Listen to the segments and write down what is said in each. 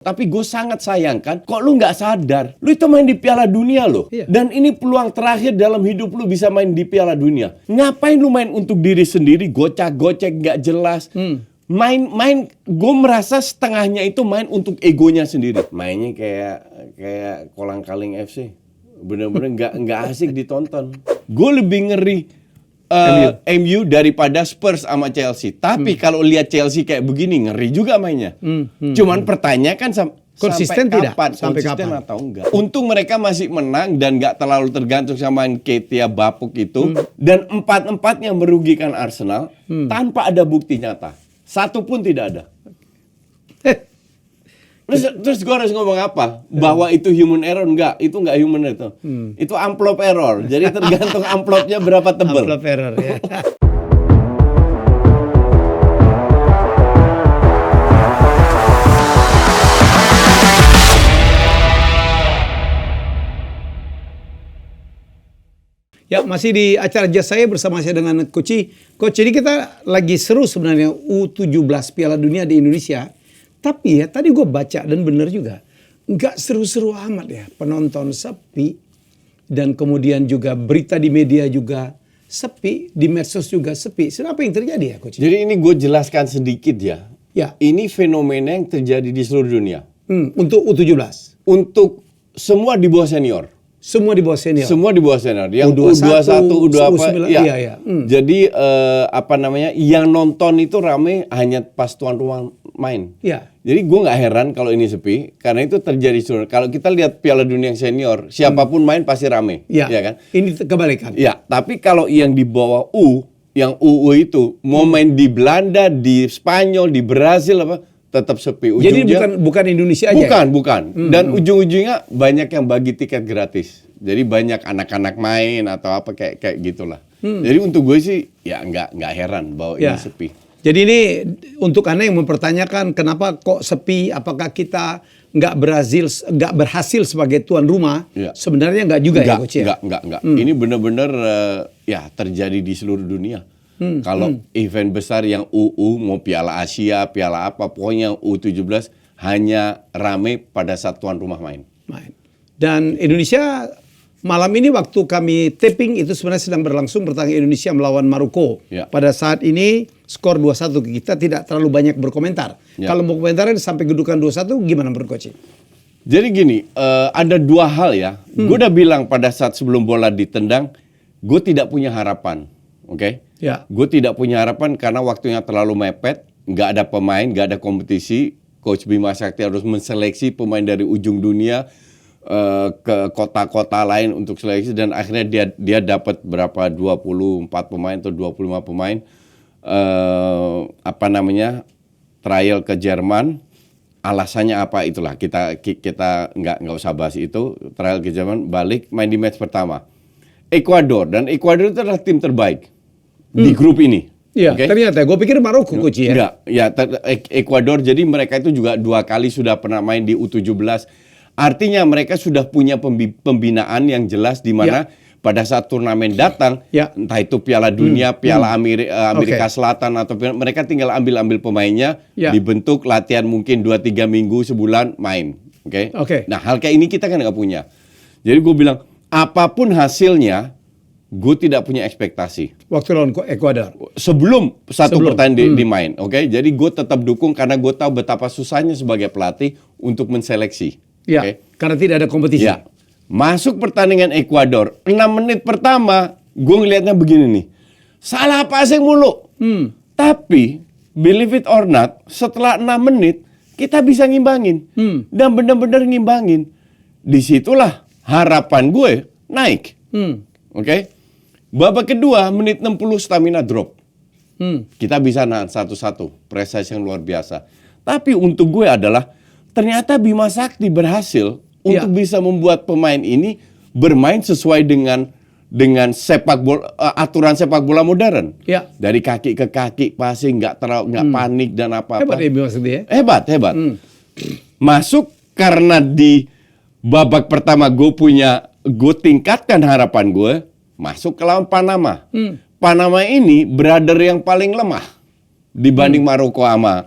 Tapi gue sangat sayangkan, kok lu nggak sadar, lu itu main di Piala Dunia loh. Iya. Dan ini peluang terakhir dalam hidup lu bisa main di Piala Dunia. Ngapain lu main untuk diri sendiri, gocek-gocek nggak jelas. Main, gue merasa setengahnya itu main untuk egonya sendiri. Mainnya kayak kolang-kaling FC. Bener-bener nggak asik ditonton. Gue lebih ngeri MU daripada Spurs sama Chelsea. Tapi kalau lihat Chelsea kayak begini, ngeri juga mainnya. Cuman pertanyaan kan konsisten sampai tidak? kapan? Sampai Konsisten kapan? atau enggak? Untung mereka masih menang dan nggak terlalu tergantung sama Nketiah Bapuk itu. Dan empat-empatnya merugikan Arsenal tanpa ada bukti nyata. Satu pun tidak ada. Terus gue harus ngomong apa? Bahwa itu human error? Enggak, itu enggak human error. Itu amplop error. Jadi tergantung amplopnya berapa tebal. Amplop error ya. Ya, masih di acara Jazz saya bersama saya dengan Coach. Coach, ini kita lagi seru sebenarnya U17 Piala Dunia di Indonesia. Tapi ya tadi gue baca dan benar juga. Nggak seru-seru amat ya. Penonton sepi. Dan kemudian juga berita di media juga sepi. Di medsos juga sepi. Apa yang terjadi ya Coach? Jadi ini gue jelaskan sedikit ya. Ya. Ini fenomena yang terjadi di seluruh dunia. Untuk U17? Untuk semua di bawah senior. Semua di bawah senior? Semua di bawah senior. Yang U21, U20, iya, iya. Jadi yang nonton itu rame hanya pas tuan rumah main. Iya. Jadi gue nggak heran kalau ini sepi, karena itu terjadi seluruh. Kalau kita lihat Piala Dunia yang senior, siapapun main pasti rame. Iya. Ya kan? Ini kebalikan. Ya, tapi kalau yang di bawah yang UU itu mau main di Belanda, di Spanyol, di Brazil tetap sepi. Jadi bukan Indonesia aja. Bukan. Dan ujung-ujungnya banyak yang bagi tiket gratis. Jadi banyak anak-anak main atau apa kayak gitulah. Jadi untuk gue sih ya nggak heran bahwa ini sepi. Jadi ini untuk Anda yang mempertanyakan kenapa kok sepi, apakah kita nggak berhasil sebagai tuan rumah? Ya. Sebenarnya nggak juga ya Coach ya? Nggak. Ini benar-benar terjadi di seluruh dunia. Kalau event besar yang UU, mau Piala Asia, Piala apa, pokoknya U17 hanya rame pada saat tuan rumah main. Dan Indonesia malam ini waktu kami taping itu sebenarnya sedang berlangsung pertandingan Indonesia melawan Maroko. Ya. Pada saat ini skor 2-1, kita tidak terlalu banyak berkomentar. Ya. Kalau mau komentarin sampai kedudukan 2-1 gimana menurut Coach? Jadi gini, ada dua hal ya. Gue udah bilang pada saat sebelum bola ditendang, gue tidak punya harapan. Oke? Ya. Gue tidak punya harapan karena waktunya terlalu mepet, nggak ada pemain, nggak ada kompetisi. Coach Bima Sakti harus menseleksi pemain dari ujung dunia ke kota-kota lain untuk seleksi, dan akhirnya dia dapat berapa 24 pemain atau 25 pemain trial ke Jerman. Alasannya apa itulah kita nggak usah bahas itu. Trial ke Jerman, balik main di match pertama Ekuador, dan Ekuador itu adalah tim terbaik di grup ini. Iya, Okay? ternyata gue pikir Maroko Coach ya. Enggak, Ekuador, jadi mereka itu juga 2 kali sudah pernah main di U17. Artinya mereka sudah punya pembinaan yang jelas di mana pada saat turnamen datang, entah itu Piala Dunia, Piala Amerika Selatan atau mereka tinggal ambil pemainnya, dibentuk latihan mungkin 2-3 minggu, sebulan main. Oke. Nah, hal kayak ini kita kan nggak punya. Jadi gue bilang apapun hasilnya, gue tidak punya ekspektasi. Waktu lawan Ekuador. Sebelum pertandingan dimain, oke? Jadi gue tetap dukung karena gue tahu betapa susahnya sebagai pelatih untuk menseleksi. Ya, karena tidak ada kompetisi. Ya. Masuk pertandingan Ekuador, 6 menit pertama, gue ngelihatnya begini nih. Salah passing mulu. Tapi, believe it or not, setelah 6 menit, kita bisa ngimbangin. Dan benar-benar ngimbangin. Disitulah harapan gue naik. Oke? Babak kedua, menit 60 stamina drop. Kita bisa nahan 1-1. Prestasi yang luar biasa. Tapi untuk gue adalah, ternyata Bima Sakti berhasil untuk bisa membuat pemain ini bermain sesuai dengan aturan sepak bola modern. Dari kaki ke kaki, passing, nggak panik dan apa-apa. Hebat ya Bima Sakti ya? Hebat. Masuk karena di babak pertama gue tingkatkan harapan gue, masuk ke lawan Panama. Panama ini brother yang paling lemah dibanding Maroko sama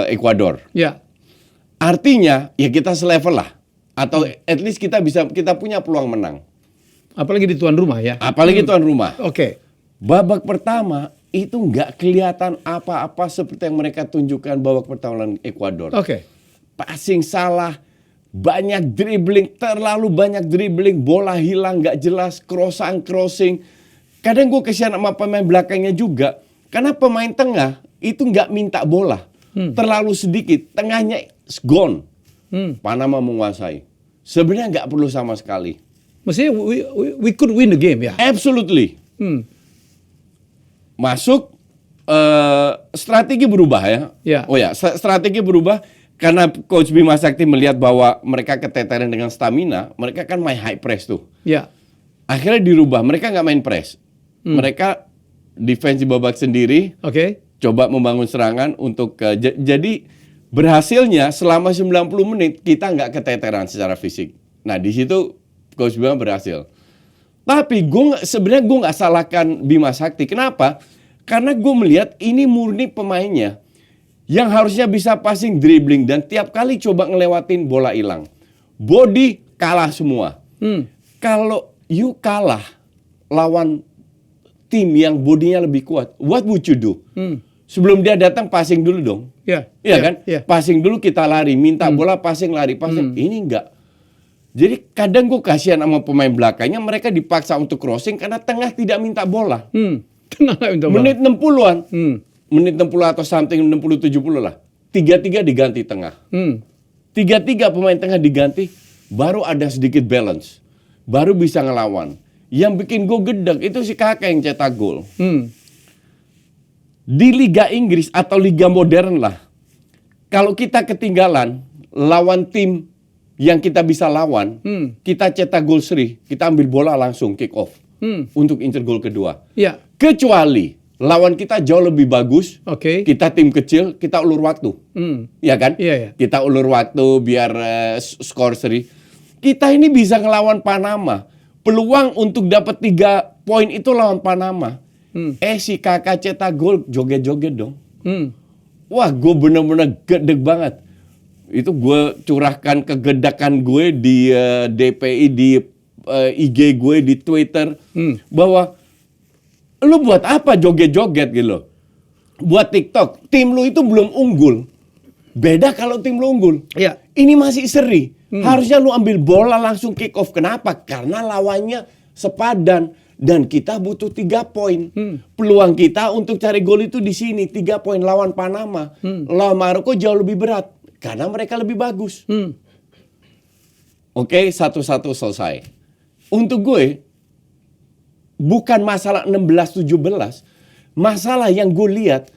Ekuador. Ya. Artinya ya kita selevel lah. Atau at least kita punya peluang menang. Apalagi di tuan rumah ya. Apalagi tuan rumah. Oke. Babak pertama itu nggak kelihatan apa-apa seperti yang mereka tunjukkan babak pertama lawan Ekuador. Oke. Passing salah, banyak dribbling, terlalu banyak dribbling, bola hilang nggak jelas, crossing. Kadang gue kesian sama pemain belakangnya juga, karena pemain tengah itu nggak minta bola, terlalu sedikit, tengahnya gone. Panama menguasai. Sebenarnya nggak perlu sama sekali. Maksudnya we could win the game ya. Absolutely. Masuk strategi berubah ya. Ya. Oh ya, strategi berubah karena Coach Bima Sakti melihat bahwa mereka keteteran dengan stamina, mereka kan main high press tuh. Ya. Akhirnya dirubah, mereka nggak main press. Mereka defense di babak sendiri, Oke. coba membangun serangan untuk jadi berhasilnya selama 90 menit kita nggak keteteran secara fisik. Nah di situ Coach Bima berhasil. Tapi sebenarnya gue nggak salahkan Bima Sakti. Kenapa? Karena gue melihat ini murni pemainnya yang harusnya bisa passing, dribbling, dan tiap kali coba ngelewatin bola hilang. Body kalah semua. Kalau you kalah lawan tim yang bodinya lebih kuat, what would you do? Sebelum dia datang passing dulu dong. Iya kan? Passing dulu, kita lari, minta bola, passing, lari, passing. Ini enggak. Jadi kadang gue kasihan sama pemain belakangnya, mereka dipaksa untuk crossing karena tengah tidak minta bola. Menit 60-an. Menit 60 atau something, 60-70 lah. 3-3 diganti tengah. 3-3 pemain tengah diganti, baru ada sedikit balance. Baru bisa ngelawan. Yang bikin gue gedek itu si Kakak yang cetak gol. Di Liga Inggris atau Liga modern lah, kalau kita ketinggalan lawan tim yang kita bisa lawan, kita cetak gol seri, kita ambil bola langsung kick off untuk incer gol kedua. Ya. Kecuali lawan kita jauh lebih bagus, Oke. kita tim kecil, kita ulur waktu, ya kan? Iya. Kita ulur waktu biar skor seri. Kita ini bisa ngelawan Panama. Peluang untuk dapat 3 poin itu lawan Panama. Si Kakak cetak gol joget-joget dong. Wah, gue bener-bener gedeg banget. Itu gue curahkan kegedakan gue di DPI, di IG gue, di Twitter. Bahwa lu buat apa joget-joget gitu. Buat TikTok, tim lu itu belum unggul. Beda kalau tim lu unggul. Ya. Ini masih seri. Harusnya lu ambil bola langsung kick off. Kenapa? Karena lawannya sepadan. Dan kita butuh 3 poin. Peluang kita untuk cari gol itu di sini. 3 poin lawan Panama. Lawan Maroko jauh lebih berat. Karena mereka lebih bagus. Oke, 1-1 selesai. Untuk gue, bukan masalah 16-17. Masalah yang gue lihat,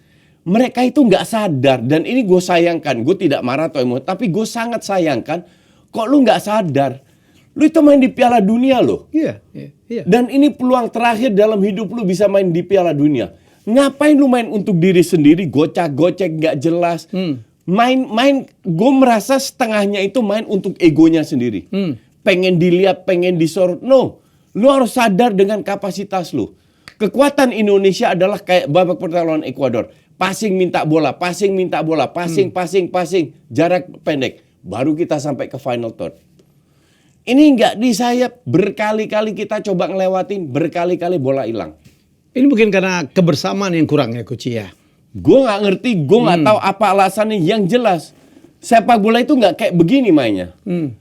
mereka itu nggak sadar. Dan ini gue sayangkan. Gue tidak marah atau emosi. Tapi gue sangat sayangkan. Kok lu nggak sadar? Lu itu main di Piala Dunia loh. Iya. Dan ini peluang terakhir dalam hidup lu bisa main di Piala Dunia. Ngapain lu main untuk diri sendiri, gocek-gocek nggak jelas. Main, gue merasa setengahnya itu main untuk egonya sendiri. Pengen dilihat, pengen disorot. No, lu harus sadar dengan kapasitas lu. Kekuatan Indonesia adalah kayak babak pertama lawan Ekuador. Passing minta bola, passing minta bola, passing. Jarak pendek. Baru kita sampai ke final third. Ini nggak di sayap, berkali-kali kita coba ngelewatin, berkali-kali bola hilang. Ini mungkin karena kebersamaan yang kurang ya, Coach ya. Gue nggak ngerti, gue nggak tahu apa alasannya. Yang jelas, sepak bola itu nggak kayak begini mainnya.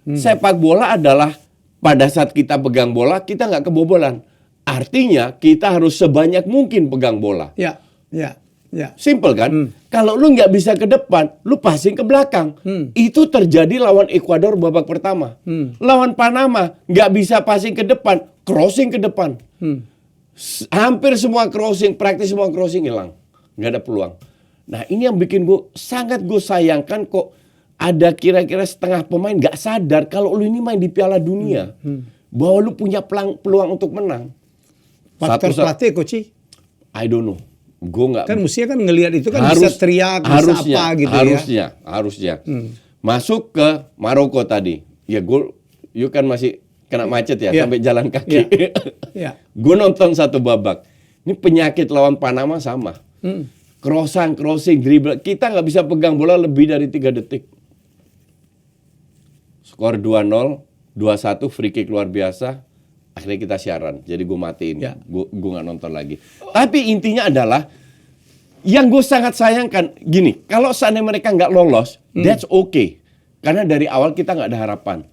Sepak bola adalah pada saat kita pegang bola, kita nggak kebobolan. Artinya kita harus sebanyak mungkin pegang bola. Ya. Simple kan? Kalau lu nggak bisa ke depan, lu passing ke belakang. Itu terjadi lawan Ekuador babak pertama. Lawan Panama nggak bisa passing ke depan, crossing ke depan. Hampir semua crossing, praktis semua crossing hilang, nggak ada peluang. Nah ini yang bikin gue sangat sayangkan kok ada kira-kira setengah pemain nggak sadar kalau lu ini main di Piala Dunia, bahwa lu punya peluang untuk menang. Faktor pelatih, Coach. I don't know. Gue nggak. Kan mestinya kan ngelihat itu kan bisa teriak, bisa apa gitu harusnya. Masuk ke Maroko tadi. Ya you kan masih kena macet ya sampai jalan kaki. Gue nonton satu babak. Ini penyakit lawan Panama sama. Crossing, dribble. Kita nggak bisa pegang bola lebih dari 3 detik. skor 2-0, 2-1 free kick luar biasa. Akhirnya kita siaran, jadi gue matiin, gue nggak nonton lagi. Tapi intinya adalah yang gue sangat sayangkan gini, kalau seandainya mereka nggak lolos, that's okay, karena dari awal kita nggak ada harapan.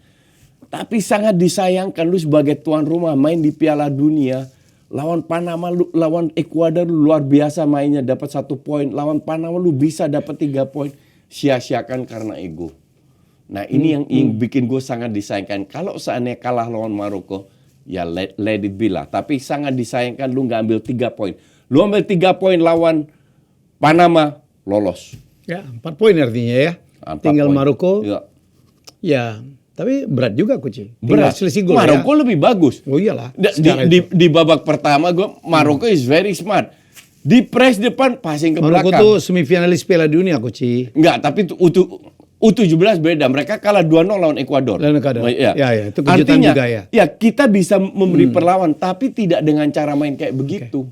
Tapi sangat disayangkan lu sebagai tuan rumah main di Piala Dunia, lawan Panama, lawan Ekuador luar biasa mainnya, dapat 1 poin, lawan Panama lu bisa dapat 3 poin, sia-siakan karena ego. Nah ini yang bikin gue sangat disayangkan. Kalau seandainya kalah lawan Maroko, ya let it be lah. Tapi sangat disayangkan lu nggak ambil 3 poin. Lu ambil 3 poin lawan Panama, lolos. Ya, 4 poin artinya ya. 4 Tinggal poin. Maroko. Ya, tapi berat juga Coach. Berat. Selisih gol Maroko ya. lebih bagus. Oh iyalah. Di babak pertama Maroko is very smart. Di press depan, passing ke Maroko belakang. tuh semifinalis Piala Dunia Coach. Enggak, tapi U17 beda. Mereka kalah 2-0 lawan Ekuador. Lawan Ekuador. Ya, itu kejutan artinya, juga ya. Ya, kita bisa memberi perlawan, tapi tidak dengan cara main kayak begitu.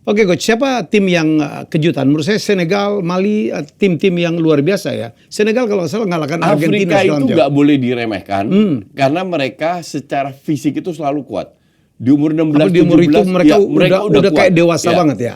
Oke Coach, siapa tim yang kejutan? Menurut saya Senegal, Mali, tim-tim yang luar biasa ya. Senegal kalau nggak salah ngalahkan Argentina. Afrika itu nggak boleh diremehkan, karena mereka secara fisik itu selalu kuat. Di umur 16, di umur 17, itu mereka udah kuat. kayak dewasa banget ya.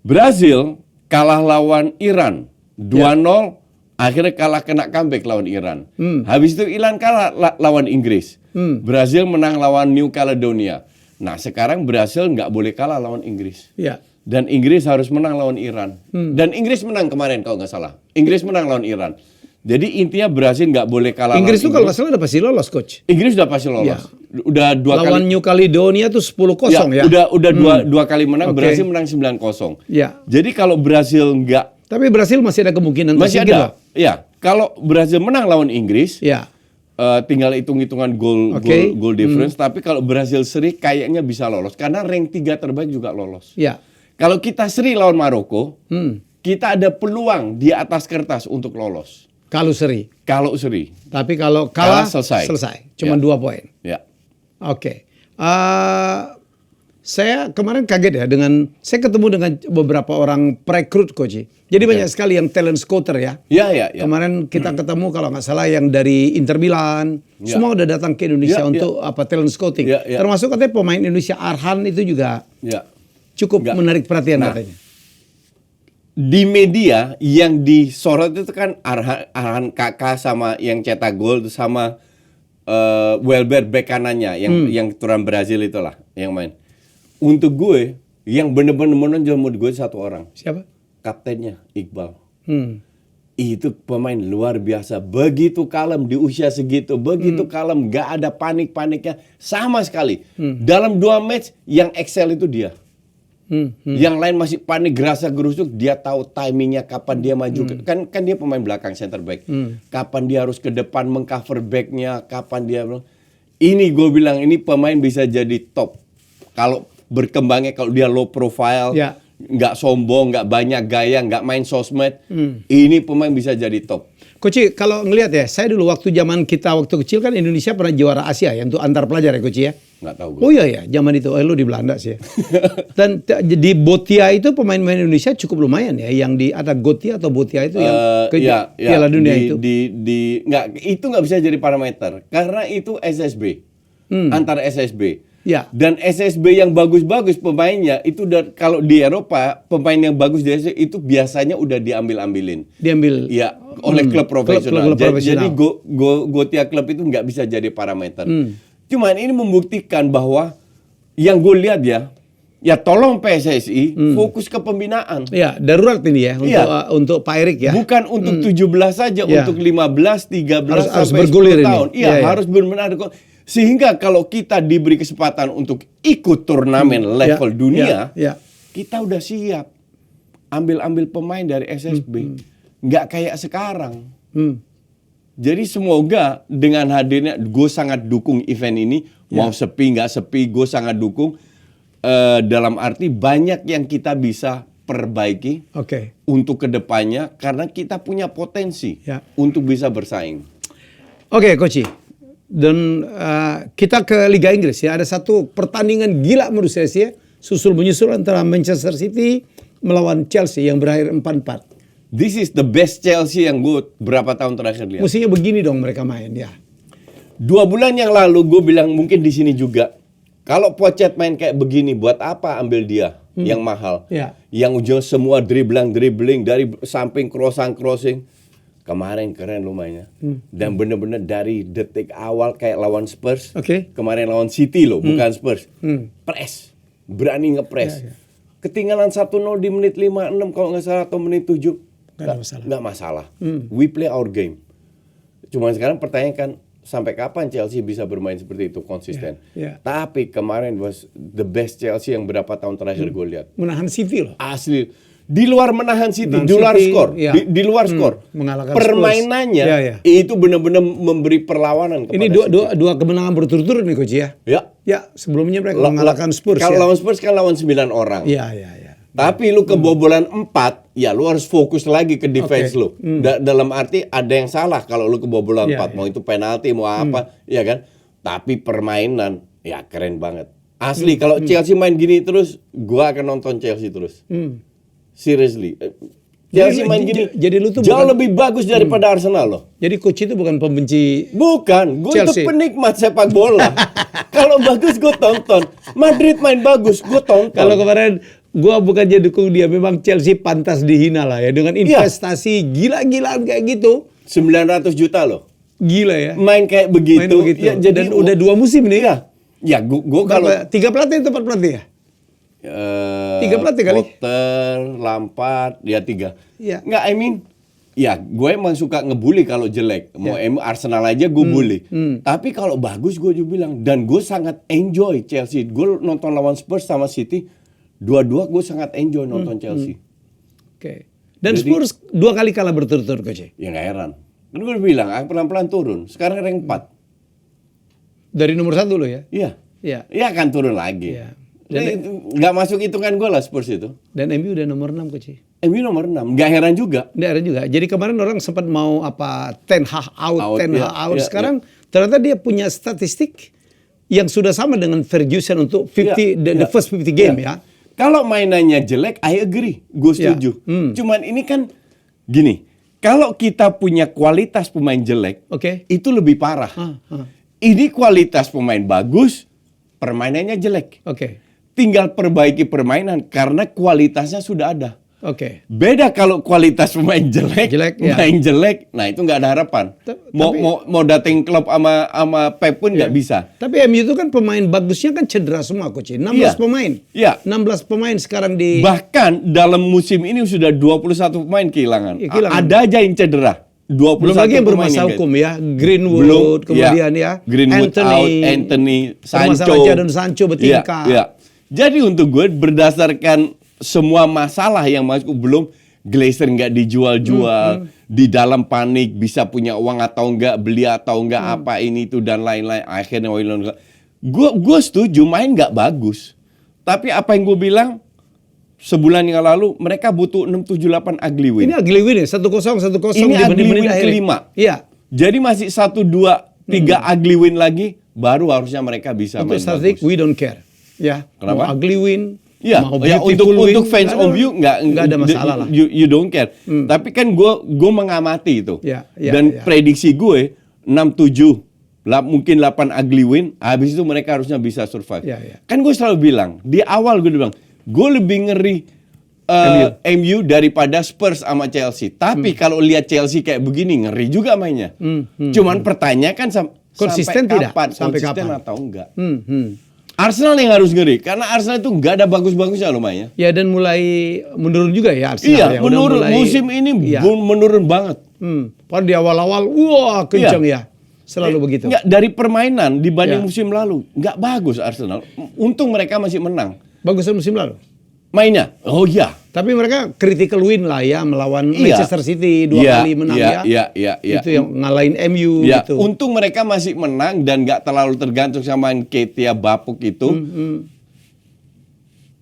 Brazil kalah lawan Iran 2-0, akhirnya kalah kena comeback lawan Iran. Habis itu Iran kalah lawan Inggris. Brazil menang lawan New Caledonia. Nah sekarang Brazil nggak boleh kalah lawan Inggris. Ya. Dan Inggris harus menang lawan Iran. Dan Inggris menang kemarin kalau nggak salah. Inggris menang lawan Iran. Jadi intinya Brazil nggak boleh kalah Inggris lawan tuh kalau nggak salah udah pasti lolos Coach. Inggris udah pasti lolos. Udah 2 kali. Lawan New Caledonia tuh 10-0 ya. Udah dua kali menang, Brazil menang 9-0. Ya. Jadi kalau Brazil nggak, tapi Brazil masih ada kemungkinan masih tersingkir ada. loh. Ya, kalau Brazil menang lawan Inggris, Ya. tinggal hitung-hitungan gol difference. Tapi kalau Brazil seri kayaknya bisa lolos karena rank 3 terbaik juga lolos. Ya. Kalau kita seri lawan Maroko, kita ada peluang di atas kertas untuk lolos. Kalau seri. Kalau seri. Tapi kalau kalah selesai. Cuma 2 poin. Ya. Oke. Saya kemarin kaget ya saya ketemu dengan beberapa orang perekrut Coach. Jadi banyak sekali yang talent scouter ya. Ya. Kemarin kita ketemu kalau nggak salah yang dari Inter Milan, semua udah datang ke Indonesia untuk talent scouting. Termasuk katanya pemain Indonesia Arhan itu juga cukup menarik perhatian katanya. Di media yang disorot itu kan Arhan kakak sama yang cetak gol sama Welber bek kanannya yang turunan Brazil itulah yang main. Untuk gue yang bener-bener menonjol menurut gue satu orang. Siapa? Kaptennya Iqbal. Itu pemain luar biasa. Begitu kalem di usia segitu, begitu kalem, gak ada panik-paniknya sama sekali. Dalam 2 match yang excel itu dia. Yang lain masih panik gerasa gerusuk, dia tahu timingnya kapan dia maju. Kan dia pemain belakang center back. Kapan dia harus ke depan mengcover backnya, kapan dia. Ini gue bilang ini pemain bisa jadi top. Kalau berkembangnya kalau dia low profile, nggak sombong, nggak banyak gaya, nggak main sosmed, ini pemain bisa jadi top. Coach, kalau ngelihat ya, saya dulu waktu zaman kita waktu kecil kan Indonesia pernah juara Asia ya untuk antar pelajar ya Coach ya. Nggak tahu gue. Oh iya, zaman itu, lu di Belanda sih ya. Dan di Botia itu pemain-pemain Indonesia cukup lumayan ya, yang ada Gotia atau Botia itu yang Piala Dunia itu. Itu nggak bisa jadi parameter karena itu SSB, antar SSB. Ya. Dan SSB yang bagus-bagus pemainnya itu kalau di Eropa pemain yang bagus di SSB itu biasanya udah diambil-ambilin. Ya, oleh klub profesional. Jadi Gotia klub itu nggak bisa jadi parameter. Cuman ini membuktikan bahwa yang gue lihat ya tolong PSSI fokus ke pembinaan. Ya, darurat ini ya untuk Pak Erik ya. Bukan untuk 17 saja, untuk 15, 13 harus sampai bergulir 10 tahun. ini. Harus benar-benar. Sehingga kalau kita diberi kesempatan untuk ikut turnamen level dunia, kita udah siap. Ambil pemain dari SSB. Nggak kayak sekarang. Jadi semoga dengan hadirnya, gue sangat dukung event ini. Mau sepi, nggak sepi, gue sangat dukung. Dalam arti banyak yang kita bisa perbaiki untuk kedepannya. Karena kita punya potensi untuk bisa bersaing. Oke, Coach. Dan kita ke Liga Inggris ya. Ada satu pertandingan gila menurut saya sih ya. Susul-menyusul antara Manchester City melawan Chelsea yang berakhir 4-4. this is the best Chelsea yang gue berapa tahun terakhir lihat. Mestinya begini dong mereka main ya. 2 bulan yang lalu gue bilang mungkin di sini juga. Kalau Pochet main kayak begini, buat apa ambil dia yang mahal? Ya. Yang ujung semua dribbling dari samping crossing. Kemarin keren lumayan. Dan bener-bener dari detik awal kayak lawan Spurs. Oke. Kemarin lawan City loh, bukan Spurs. Press. Berani ngepres. Ya. Ketinggalan 1-0 di menit 56 kalau nggak salah atau menit 7. Nggak masalah. We play our game. Cuma sekarang pertanyaan kan, sampai kapan Chelsea bisa bermain seperti itu konsisten? Tapi kemarin was the best Chelsea yang berapa tahun terakhir gue lihat. Menahan City loh. Asli. Di luar menahan City, Menahan di luar City, skor, ya. di luar skor. Mengalahkan permainannya Spurs. itu benar-benar memberi perlawanan kepada Ini dua kemenangan berturut-turut nih Coach ya. Ya, sebelumnya mereka mengalahkan Spurs Kalau ya. lawan Spurs kan lawan 9 orang. Ya. Tapi lu kebobolan 4, ya lu harus fokus lagi ke defense lu. Dalam arti ada yang salah kalau lu kebobolan 4, mau itu penalti mau apa, ya kan? Tapi permainan ya keren banget. Asli kalau Chelsea main gini terus, gua akan nonton Chelsea terus. Seriously. Chelsea main gini jadi lu tuh jauh lebih bagus daripada Arsenal loh. Jadi coach itu bukan pembenci. Bukan, gue itu Chelsea. penikmat sepak bola. Kalau bagus gue tonton. Madrid main bagus, gue tonton. Kalau kemarin gua bukannya dukung dia, memang Chelsea pantas dihina lah ya dengan investasi gila-gilaan kayak gitu. 900 juta loh. Gila ya. Main kayak begitu. Ya, jadi Dan udah 2 musim nih. Ya, gue kalau 3 pelatih atau 4 pelatih ya? 3 pelatih kali. Potter, Lampard, ya 3. Iya. Nggak, I mean, ya gue emang suka ngebully kalau jelek. Mau Arsenal aja gue bully. Tapi kalau bagus gue juga bilang. Dan gue sangat enjoy Chelsea. Gue nonton lawan Spurs sama City. Dua-dua gue sangat enjoy nonton Chelsea. Oke. Dan Jadi- Spurs 2 kali kalah berturut-turut Coach. Ya nggak heran. Kan gue bilang, pelan-pelan turun. Sekarang rank 4. Dari nomor 1 loh ya. Iya. Iya. Iya akan turun lagi. Iya. Nggak masuk hitungan gue lah Spurs itu. Dan MU udah nomor 6 Coach. MU nomor 6. Nggak heran juga. Nggak ada juga. Jadi kemarin orang sempat mau Ten Hag out. Ya, Sekarang ternyata dia punya statistik yang sudah sama dengan Ferguson untuk 50 the first 50 game ya. Kalau mainannya jelek, I agree. Gue setuju. Cuman ini kan gini. Kalau kita punya kualitas pemain jelek, Oke. itu lebih parah. Ini kualitas pemain bagus, permainannya jelek. Oke. Tinggal perbaiki permainan karena kualitasnya sudah ada. Oke. Beda kalau kualitas pemain jelek, main jelek, nah itu nggak ada harapan. Mau dating klub sama Pep pun nggak bisa. Tapi MU itu kan pemain bagusnya kan cedera semua Coach. 16 pemain. Iya. 16 pemain sekarang di. Bahkan dalam musim ini sudah 21 pemain kehilangan. Kehilangan. Ada aja yang cedera. 21 Belum lagi yang pemain bermasalah yang hukum ya. Greenwood, kemudian ya. Greenwood out, Anthony, Sancho. Jadon Sancho bertingkah. Iya. Jadi untuk gue berdasarkan semua masalah yang masuk belum Glazer nggak dijual-jual, di dalam panik bisa punya uang atau enggak, beli atau enggak apa ini itu dan lain-lain. Akhirnya gue setuju main nggak bagus. Tapi apa yang gue bilang sebulan yang lalu mereka butuh 6-7-8 ugly win. Ini ugly win ya, 1-0 Ini di ugly menit-menit win akhir. kelima. Iya. Jadi masih 1-2-3 ugly win lagi, baru harusnya mereka bisa Untuk main statistik bagus. we don't care. Ya. Kenapa? Mau ugly win. Ya, mau ya beautiful win, untuk fans of you nggak ada masalah lah. You don't care. Tapi kan gue mengamati itu. Dan ya. prediksi gue 6-7 mungkin 8 ugly win, habis itu mereka harusnya bisa survive. Ya. Kan gue selalu bilang, di awal gue bilang, gue lebih ngeri MU daripada Spurs sama Chelsea. Tapi kalau lihat Chelsea kayak begini, ngeri juga mainnya. Cuman pertanyaan kan Konsisten sampai tidak? kapan? Sampai Konsisten kapan? atau enggak? Arsenal yang harus ngeri, karena Arsenal itu nggak ada bagus-bagusnya loh mainnya. Ya dan mulai menurun juga ya Arsenal. Iya, ya. menurun. Musim ini menurun banget. Padahal di awal-awal, wah kencang ya. Selalu begitu. Nggak, dari permainan dibanding musim lalu, nggak bagus Arsenal. Untung mereka masih menang. Bagusan musim lalu. Mainnya, oh iya. Tapi mereka critical win lah ya, melawan Manchester City 2 kali menang ya. Iya. Itu yang ngalahin MU Ya, gitu. untung mereka masih menang dan nggak terlalu tergantung sama Nketiah bapuk itu.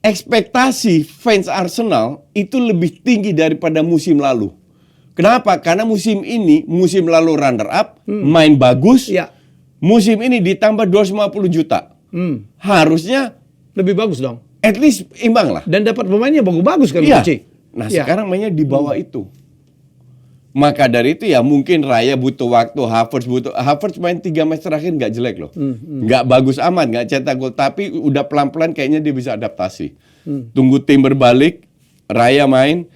Ekspektasi fans Arsenal itu lebih tinggi daripada musim lalu. Kenapa? Karena musim ini, musim lalu runner up, main bagus. Ya. Musim ini ditambah 250 juta. Harusnya Lebih bagus dong. at least imbang lah. Dan dapat pemainnya bagus-bagus kan Iya. Coach? Nah sekarang mainnya di bawah itu. Maka dari itu ya mungkin Raya butuh waktu, Havertz main 3 match terakhir nggak jelek loh. Nggak bagus amat, nggak cetak gol. Tapi udah pelan-pelan kayaknya dia bisa adaptasi. Tunggu Timber balik, Raya main.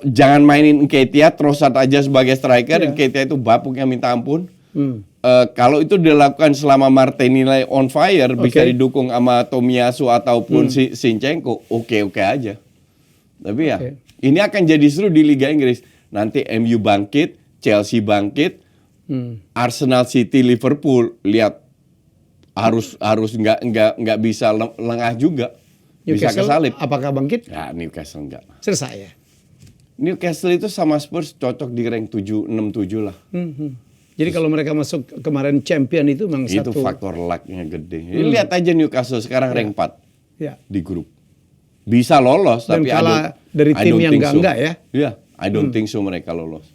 Jangan mainin Nketiah, Trossard aja sebagai striker. Nketiah itu bapuknya minta ampun. Kalau itu dilakukan selama Martinelli on fire, bisa didukung sama Tomiyasu ataupun Zinchenko, oke aja. Tapi ya, ini akan jadi seru di Liga Inggris. Nanti MU bangkit, Chelsea bangkit, Arsenal, City, Liverpool, lihat harus nggak bisa lengah juga, bisa kesalip. Apakah bangkit? Ya, Newcastle enggak. Selesai ya. Newcastle itu sama Spurs cocok di rank 6-7 lah. Jadi kalau mereka masuk kemarin champion itu memang Itu satu faktor luck-nya gede. Lihat aja Newcastle sekarang rank 4 di grup. Bisa lolos, dan tapi kalah dari tim yang enggak ya. Iya, I don't think so mereka lolos.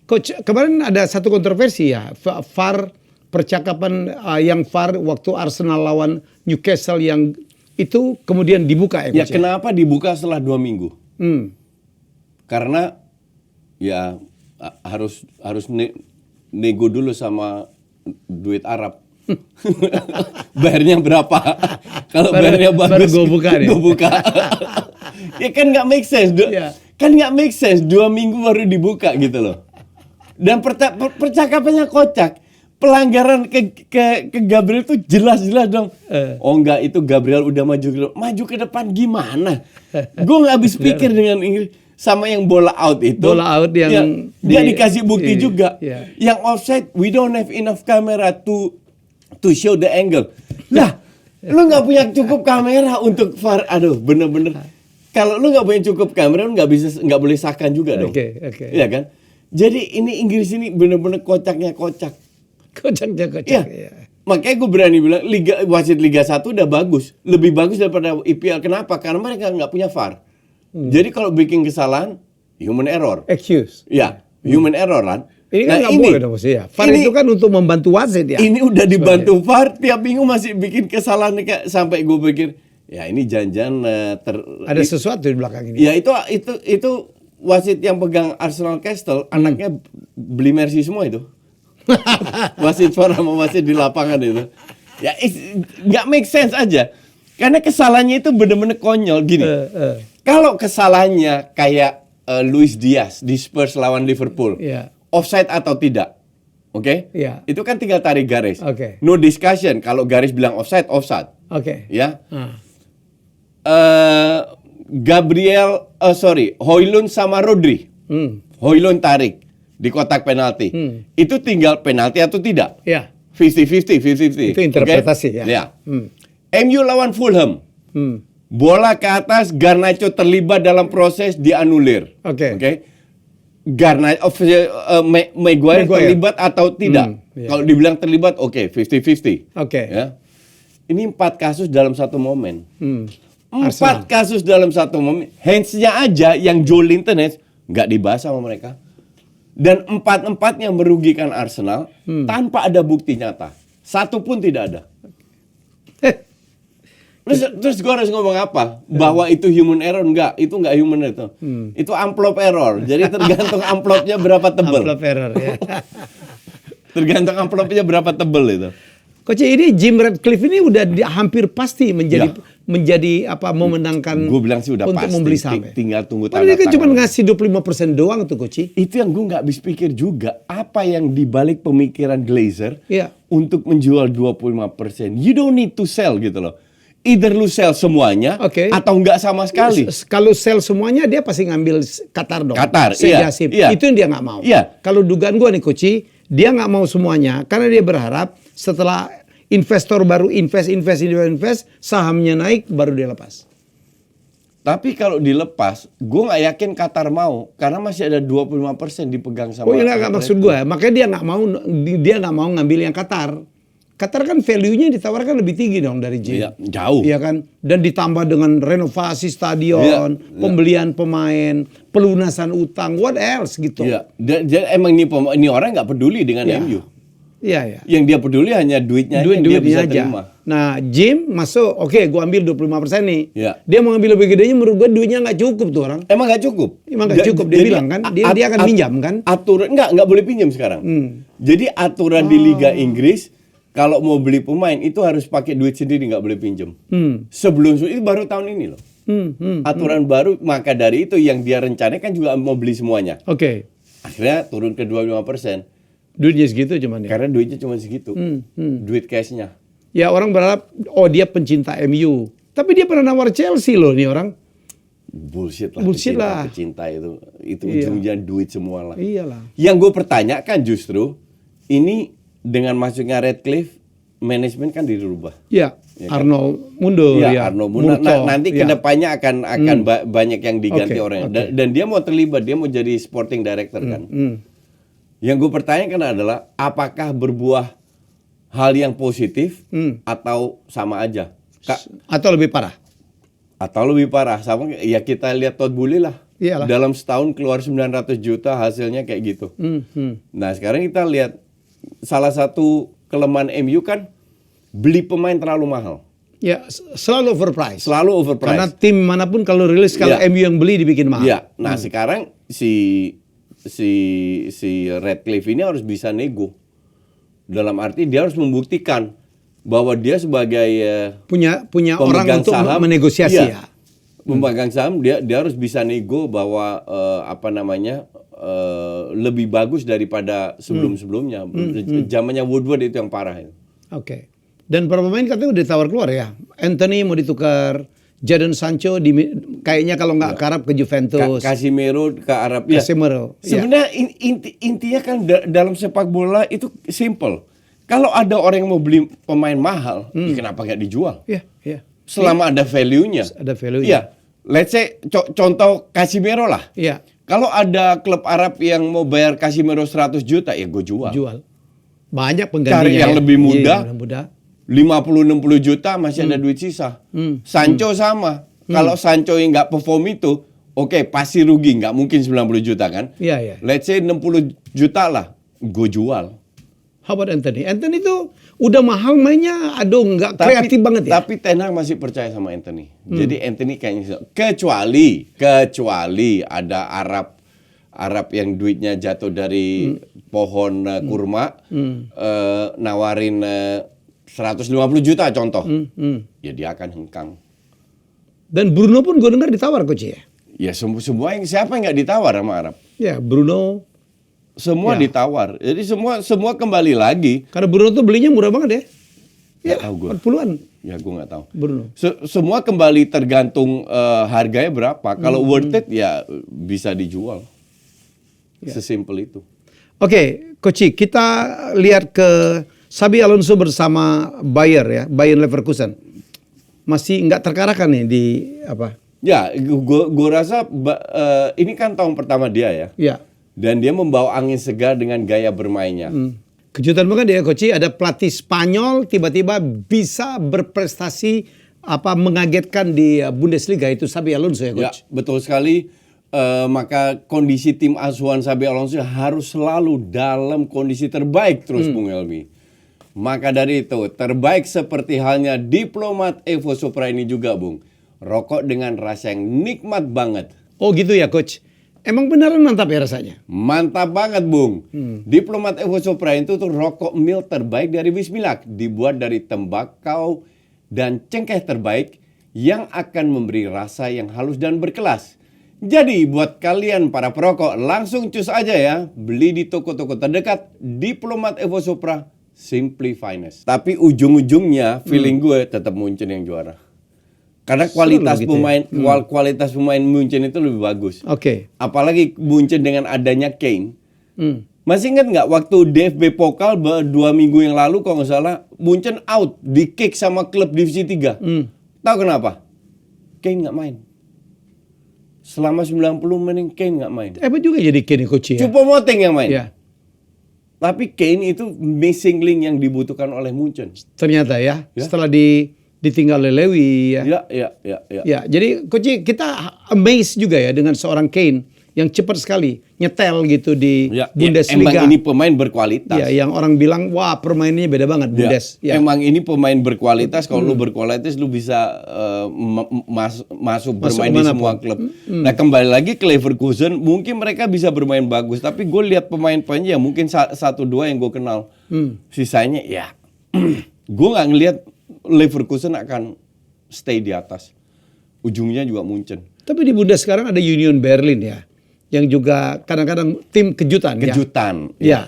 Coach, kemarin ada satu kontroversi ya, VAR, percakapan yang VAR waktu Arsenal lawan Newcastle yang itu kemudian dibuka ya, Ya Coach? kenapa dibuka setelah 2 minggu? Karena ya harus nego dulu sama duit Arab. Bayarnya berapa? Kalau bayarnya bagus, baru gue buka. Ya kan nggak make sense, kan nggak make sense 2 minggu baru dibuka gitu loh. Dan percakapannya kocak. Pelanggaran ke Gabriel itu jelas-jelas dong. Oh enggak, itu Gabriel udah maju ke depan gimana? Gue nggak habis pikir dengan Inggris. Sama yang bola out itu. Bola out yang dia dikasih bukti juga. Iya. Yang offside, we don't have enough camera to show the angle. Lah, lu nggak punya cukup kamera untuk VAR. Aduh, bener-bener. Kalau lu nggak punya cukup kamera, lu nggak boleh sahkan juga dong. Oke. Iya kan? Jadi ini Inggris ini bener-bener kocaknya kocak. Kocaknya kocak. Ya. Makanya gue berani bilang wasit Liga 1 udah bagus, lebih bagus daripada IPL. Kenapa? Karena mereka nggak punya VAR. Jadi kalau bikin kesalahan, human error. Excuse. Ya, human error kan. Ini kan nggak boleh dong ya. VAR itu kan untuk membantu wasit ya. Ini udah dibantu VAR, tiap minggu masih bikin kesalahan sampai gue pikir, ya ini jangan ada sesuatu di belakang ini. Ya itu wasit yang pegang Arsenal Castle, anaknya beli Mercy semua itu. Wasit VAR sama wasit di lapangan itu. Ya nggak make sense aja. Karena kesalahannya itu bener-bener konyol gini. Kalau kesalahannya kayak Luis Diaz di Spurs lawan Liverpool, offside atau tidak, oke? Itu kan tinggal tarik garis. No discussion. Kalau garis bilang offside, offside. Ya. Højlund sama Rodri. Højlund tarik di kotak penalti. Itu tinggal penalti atau tidak? 50-50. Itu interpretasi ya. MU lawan Fulham. Bola ke atas, Garnacho terlibat dalam proses dianulir. Maguire terlibat atau tidak? Kalau dibilang terlibat, 50-50. Ya. Ini 4 kasus dalam satu momen. 4 kasus dalam satu momen. Hands-nya aja yang Joelinton hands nggak dibahas sama mereka. Dan 4-4-nya merugikan Arsenal tanpa ada bukti nyata. Satu pun tidak ada. Terus gue harus ngomong apa? Bahwa itu human error? Enggak, itu enggak human error. Itu amplop error. Jadi tergantung amplopnya berapa tebal. Amplop error ya. Tergantung amplopnya berapa tebal itu. Coach, ini Jim Ratcliffe ini udah hampir pasti menjadi apa memenangkan. Gue bilang sih udah untuk pasti. membeli saham. Tinggal tunggu tanda tangan. Dia kan cuma tangan. ngasih 25% doang tuh Coach. Itu yang gue nggak habis pikir juga. Apa yang dibalik pemikiran Glazer untuk menjual 25%. You don't need to sell gitu loh. Either lu sell semuanya atau enggak sama sekali. Kalau sell semuanya dia pasti ngambil Qatar dong. Qatar, Itu yang dia nggak mau. Kalau dugaan gue nih Coach, dia nggak mau semuanya karena dia berharap setelah investor baru invest, sahamnya naik baru dia lepas. Tapi kalau dilepas, gue nggak yakin Qatar mau karena masih ada 25% dipegang sama. Oh iya nggak maksud gue, makanya dia nggak mau ngambil yang Qatar. Qatar kan value-nya ditawarkan lebih tinggi dong dari Jim. Iya, jauh. Iya kan? Dan ditambah dengan renovasi stadion, pembelian pemain, pelunasan utang, what else gitu. Iya. Dan emang ini orang nggak peduli dengan MU. Iya, iya. Yang dia peduli hanya duitnya aja yang dia Duitnya bisa aja. terima. Nah, Jim masuk, oke, gua ambil 25% nih. Ya. Dia mau ambil lebih gedenya, menurut gua duitnya nggak cukup tuh orang. Emang nggak cukup? Emang nggak cukup, dia Jadi, bilang kan, dia akan minjam kan? Aturan nggak boleh pinjam sekarang. Jadi aturan di Liga Inggris kalau mau beli pemain itu harus pakai duit sendiri, nggak boleh pinjam. Sebelum itu baru tahun ini loh. Aturan baru, maka dari itu yang dia rencanakan juga mau beli semuanya. Oke. Akhirnya turun ke 25%. Duitnya segitu cuman ya. Karena duitnya cuma segitu. Duit cashnya. Ya orang berharap, oh dia pencinta MU. Tapi dia pernah nawar Chelsea loh nih orang. Bullshit lah. Bullshit lah. Pecinta itu. Itu Iya. ujungnya duit semua lah. Iyalah. Yang gue pertanyakan justru, ini dengan masuknya Redcliffe, manajemen kan dirubah. Ya, Ya kan? Arnold mundur Ya, ya. Arno Muna. Murtough, Nanti ya. kedepannya akan banyak yang diganti Oke, orangnya. oke. Dan dia mau terlibat, dia mau jadi sporting director kan. Yang gue pertanyakan adalah apakah berbuah hal yang positif atau sama aja? Atau lebih parah. Atau lebih parah, sama ya kita lihat Todd Boehly lah. Iyalah. Dalam setahun keluar 900 juta hasilnya kayak gitu. Nah sekarang kita lihat salah satu kelemahan MU kan beli pemain terlalu mahal. Ya, selalu overpriced. Selalu overpriced. Karena tim manapun kalau rilis, kalau Iya. MU yang beli dibikin mahal. Iya. Nah sekarang si Redcliffe ini harus bisa nego. Dalam arti dia harus membuktikan bahwa dia sebagai Punya orang pemegang untuk saham, menegosiasi iya, ya. pemegang saham dia harus bisa nego bahwa lebih bagus daripada sebelum-sebelumnya. Zamannya Woodward itu yang parah itu. Oke. Dan beberapa pemain katanya udah ditawar keluar ya. Anthony mau ditukar, Jadon Sancho kayaknya kalau nggak ke Arab ke Juventus. Casemiro ke Arab. Ya. Casemiro. Ya. Sebenarnya intinya kan dalam sepak bola itu simple. Kalau ada orang yang mau beli pemain mahal, ya kenapa nggak dijual? Iya, iya. Selama ada value-nya. Ada value-nya. Iya. Let's say contoh Casemiro lah. Iya. Kalau ada klub Arab yang mau bayar Casemiro 100 juta, ya gue jual. Jual. Banyak penggantinya. Cari yang ya. lebih muda. Iya, yang muda. 50-60 juta masih ada duit sisa. Sancho sama. Kalau Sancho yang nggak perform itu, oke, pasti rugi. Nggak mungkin 90 juta kan. Iya, iya. Let's say 60 juta lah, gue jual. How about Anthony? Anthony itu udah mahal mainnya, aduh nggak kreatif banget ya. Tapi Ten Hag masih percaya sama Anthony. Jadi Anthony kayaknya kecuali ada Arab yang duitnya jatuh dari pohon kurma, nawarin 150 juta contoh, ya dia akan hengkang. Dan Bruno pun gue dengar ditawar coach ya. Ya semua siapa yang nggak ditawar sama Arab? Ya Bruno. Semua Ya. ditawar. Jadi semua kembali lagi. Karena Bruno tuh belinya murah banget ya. Nggak tahu gue. 40-an Ya gue nggak tahu. Bruno. Semua kembali tergantung harganya berapa. Kalau worth it ya bisa dijual. Sesimpel itu. Oke, Coach, kita lihat ke Xabi Alonso bersama Bayern Leverkusen. Masih nggak terkalahkan nih di apa? Ya, gue rasa ini kan tahun pertama dia ya. Ya. Dan dia membawa angin segar dengan gaya bermainnya. Kejutan banget ya Coach, ada pelatih Spanyol tiba-tiba bisa berprestasi mengagetkan di Bundesliga, itu Xabi Alonso ya Ya, Coach. betul sekali. Maka kondisi tim asuhan Xabi Alonso harus selalu dalam kondisi terbaik terus Bung Helmi. Maka dari itu, terbaik seperti halnya diplomat Evo Supra ini juga Bung. Rokok dengan rasa yang nikmat banget. Oh gitu ya Coach. Emang beneran mantap ya rasanya? Mantap banget Bung. Diplomat Evo Supra itu tuh rokok mil terbaik dari Bismillah. Dibuat dari tembakau dan cengkeh terbaik yang akan memberi rasa yang halus dan berkelas. Jadi buat kalian para perokok langsung cus aja ya. Beli di toko-toko terdekat. Diplomat Evo Supra Simply Finest. Tapi ujung-ujungnya feeling gue tetap Munchen yang juara. Karena kualitas gitu ya? kualitas pemain Munchen itu lebih bagus. Oke. Apalagi Munchen dengan adanya Kane. Masih ingat nggak waktu DFB Pokal 2 minggu yang lalu kalau nggak salah Munchen out di kick sama klub divisi 3. Tahu kenapa? Kane nggak main. Selama 90 menit Kane nggak main. Apa juga jadi Kane Coach ya? Choupo-Moting yang main. Ya. Tapi Kane itu missing link yang dibutuhkan oleh Munchen. Ternyata ya, Ya. setelah ditinggal oleh Lewy ya. Ya. Ya, jadi Coach, kita amazed juga ya dengan seorang Kane yang cepat sekali. nyetel gitu di Ya, Bundesliga. emang ini pemain berkualitas. Ya, yang orang bilang wah permainannya beda banget Ya, Bundes. Ya. emang ini pemain berkualitas. Kalau lu berkualitas lu bisa masuk bermain di kemanapun. semua klub. Nah kembali lagi ke Leverkusen, mungkin mereka bisa bermain bagus. Tapi gue lihat pemain-pemainnya mungkin satu dua yang gue kenal. Sisanya ya, gue nggak ngelihat Leverkusen akan stay di atas. Ujungnya juga Munchen. Tapi di Bundes sekarang ada Union Berlin ya, yang juga kadang-kadang tim kejutan. Kejutan, Ya.